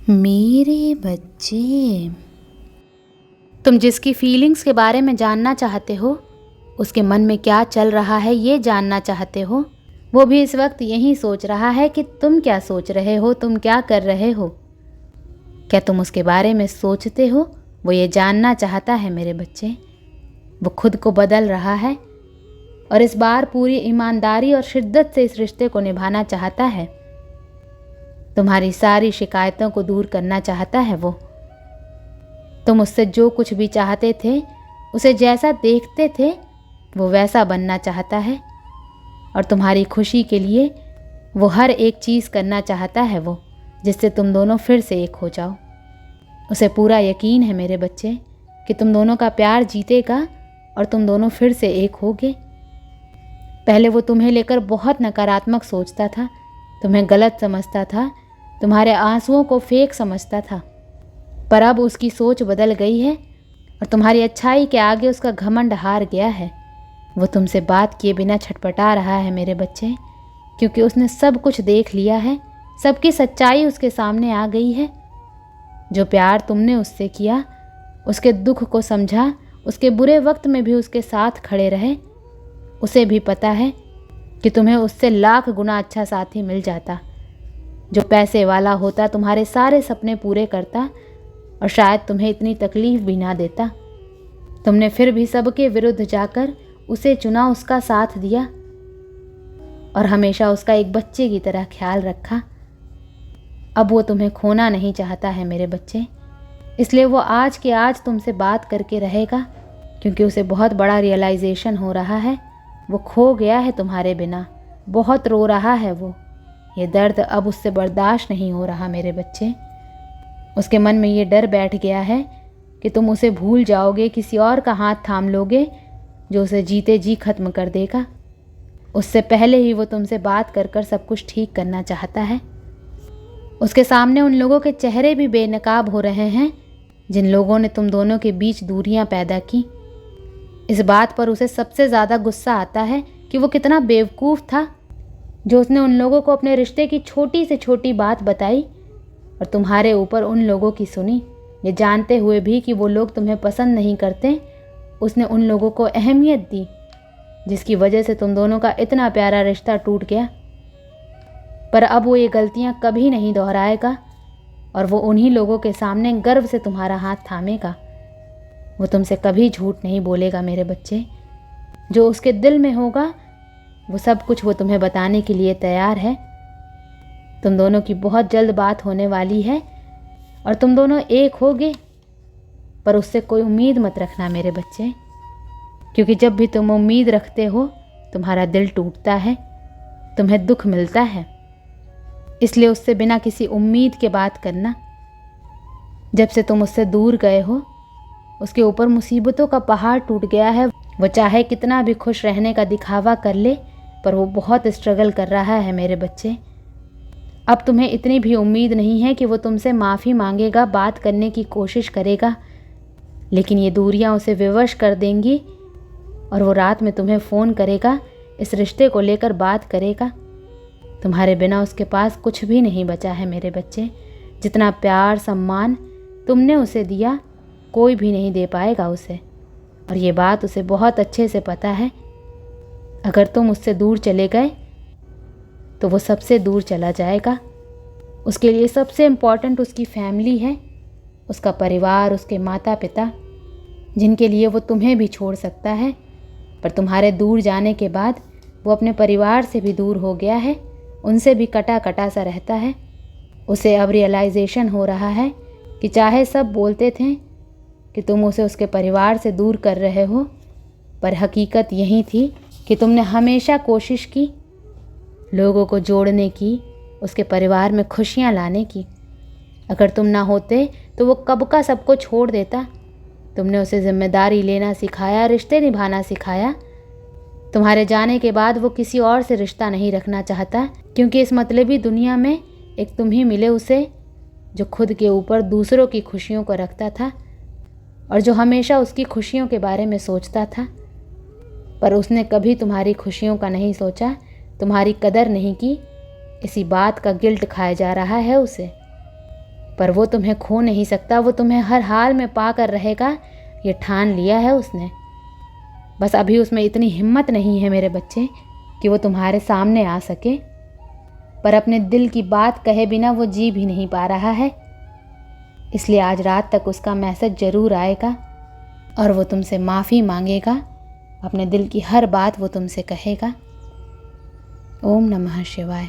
मेरे बच्चे, तुम जिसकी फीलिंग्स के बारे में जानना चाहते हो, उसके मन में क्या चल रहा है ये जानना चाहते हो, वो भी इस वक्त यही सोच रहा है कि तुम क्या सोच रहे हो, तुम क्या कर रहे हो। क्या तुम उसके बारे में सोचते हो? वो ये जानना चाहता है मेरे बच्चे। वो खुद को बदल रहा है और इस बार पूरी ईमानदारी और शिद्दत से इस रिश्ते को निभाना चाहता है। तुम्हारी सारी शिकायतों को दूर करना चाहता है वो। तुम उससे जो कुछ भी चाहते थे, उसे जैसा देखते थे, वो वैसा बनना चाहता है और तुम्हारी खुशी के लिए वो हर एक चीज़ करना चाहता है वो, जिससे तुम दोनों फिर से एक हो जाओ। उसे पूरा यकीन है मेरे बच्चे कि तुम दोनों का प्यार जीतेगा और तुम दोनों फिर से एक होगे। पहले वो तुम्हें लेकर बहुत नकारात्मक सोचता था, तुम्हें गलत समझता था, तुम्हारे आंसुओं को फेक समझता था, पर अब उसकी सोच बदल गई है और तुम्हारी अच्छाई के आगे उसका घमंड हार गया है। वो तुमसे बात किए बिना छटपटा रहा है मेरे बच्चे, क्योंकि उसने सब कुछ देख लिया है, सबकी सच्चाई उसके सामने आ गई है। जो प्यार तुमने उससे किया, उसके दुख को समझा, उसके बुरे वक्त में भी उसके साथ खड़े रहे, उसे भी पता है कि तुम्हें उससे लाख गुना अच्छा साथी मिल जाता, जो पैसे वाला होता, तुम्हारे सारे सपने पूरे करता और शायद तुम्हें इतनी तकलीफ भी ना देता। तुमने फिर भी सबके विरुद्ध जाकर उसे चुना, उसका साथ दिया और हमेशा उसका एक बच्चे की तरह ख्याल रखा। अब वो तुम्हें खोना नहीं चाहता है मेरे बच्चे, इसलिए वो आज के आज तुमसे बात करके रहेगा, क्योंकि उसे बहुत बड़ा रियलाइजेशन हो रहा है। वो खो गया है तुम्हारे बिना, बहुत रो रहा है वो। ये दर्द अब उससे बर्दाश्त नहीं हो रहा मेरे बच्चे। उसके मन में ये डर बैठ गया है कि तुम उसे भूल जाओगे, किसी और का हाथ थाम लोगे जो उसे जीते जी खत्म कर देगा। उससे पहले ही वो तुमसे बात कर कर सब कुछ ठीक करना चाहता है। उसके सामने उन लोगों के चेहरे भी बेनकाब हो रहे हैं जिन लोगों ने तुम दोनों के बीच दूरियां पैदा की। इस बात पर उसे सबसे ज़्यादा गुस्सा आता है कि वो कितना बेवकूफ़ था जो उसने उन लोगों को अपने रिश्ते की छोटी से छोटी बात बताई और तुम्हारे ऊपर उन लोगों की सुनी। ये जानते हुए भी कि वो लोग तुम्हें पसंद नहीं करते, उसने उन लोगों को अहमियत दी, जिसकी वजह से तुम दोनों का इतना प्यारा रिश्ता टूट गया। पर अब वो ये गलतियां कभी नहीं दोहराएगा और वो उन्हीं लोगों के सामने गर्व से तुम्हारा हाथ थामेगा। वो तुमसे कभी झूठ नहीं बोलेगा मेरे बच्चे। जो उसके दिल में होगा वो सब कुछ वो तुम्हें बताने के लिए तैयार है। तुम दोनों की बहुत जल्द बात होने वाली है और तुम दोनों एक होगे, पर उससे कोई उम्मीद मत रखना मेरे बच्चे, क्योंकि जब भी तुम उम्मीद रखते हो तुम्हारा दिल टूटता है, तुम्हें दुख मिलता है। इसलिए उससे बिना किसी उम्मीद के बात करना। जब से तुम उससे दूर गए हो, उसके ऊपर मुसीबतों का पहाड़ टूट गया है। वो चाहे कितना भी खुश रहने का दिखावा कर ले, पर वो बहुत स्ट्रगल कर रहा है मेरे बच्चे। अब तुम्हें इतनी भी उम्मीद नहीं है कि वो तुमसे माफ़ी मांगेगा, बात करने की कोशिश करेगा, लेकिन ये दूरियां उसे विवश कर देंगी और वो रात में तुम्हें फ़ोन करेगा, इस रिश्ते को लेकर बात करेगा। तुम्हारे बिना उसके पास कुछ भी नहीं बचा है मेरे बच्चे। जितना प्यार सम्मान तुमने उसे दिया, कोई भी नहीं दे पाएगा उसे, और ये बात उसे बहुत अच्छे से पता है। अगर तुम उससे दूर चले गए तो वो सबसे दूर चला जाएगा। उसके लिए सबसे इम्पॉर्टेंट उसकी फैमिली है, उसका परिवार, उसके माता पिता, जिनके लिए वो तुम्हें भी छोड़ सकता है। पर तुम्हारे दूर जाने के बाद वो अपने परिवार से भी दूर हो गया है, उनसे भी कटा कटा सा रहता है। उसे अब रियलाइजेशन हो रहा है कि चाहे सब बोलते थे कि तुम उसे उसके परिवार से दूर कर रहे हो, पर हकीकत यही थी कि तुमने हमेशा कोशिश की लोगों को जोड़ने की, उसके परिवार में खुशियाँ लाने की। अगर तुम ना होते तो वो कब का सबको छोड़ देता। तुमने उसे जिम्मेदारी लेना सिखाया, रिश्ते निभाना सिखाया। तुम्हारे जाने के बाद वो किसी और से रिश्ता नहीं रखना चाहता, क्योंकि इस मतलबी दुनिया में एक तुम ही मिले उसे, जो खुद के ऊपर दूसरों की खुशियों को रखता था और जो हमेशा उसकी खुशियों के बारे में सोचता था। पर उसने कभी तुम्हारी खुशियों का नहीं सोचा, तुम्हारी कदर नहीं की। इसी बात का गिल्ट खाया जा रहा है उसे। पर वो तुम्हें खो नहीं सकता, वो तुम्हें हर हाल में पा कर रहेगा, ये ठान लिया है उसने। बस अभी उसमें इतनी हिम्मत नहीं है मेरे बच्चे कि वो तुम्हारे सामने आ सके, पर अपने दिल की बात कहे बिना वो जी भी नहीं पा रहा है। इसलिए आज रात तक उसका मैसेज ज़रूर आएगा और वो तुमसे माफ़ी मांगेगा, अपने दिल की हर बात वो तुमसे कहेगा। ओम नमः शिवाय।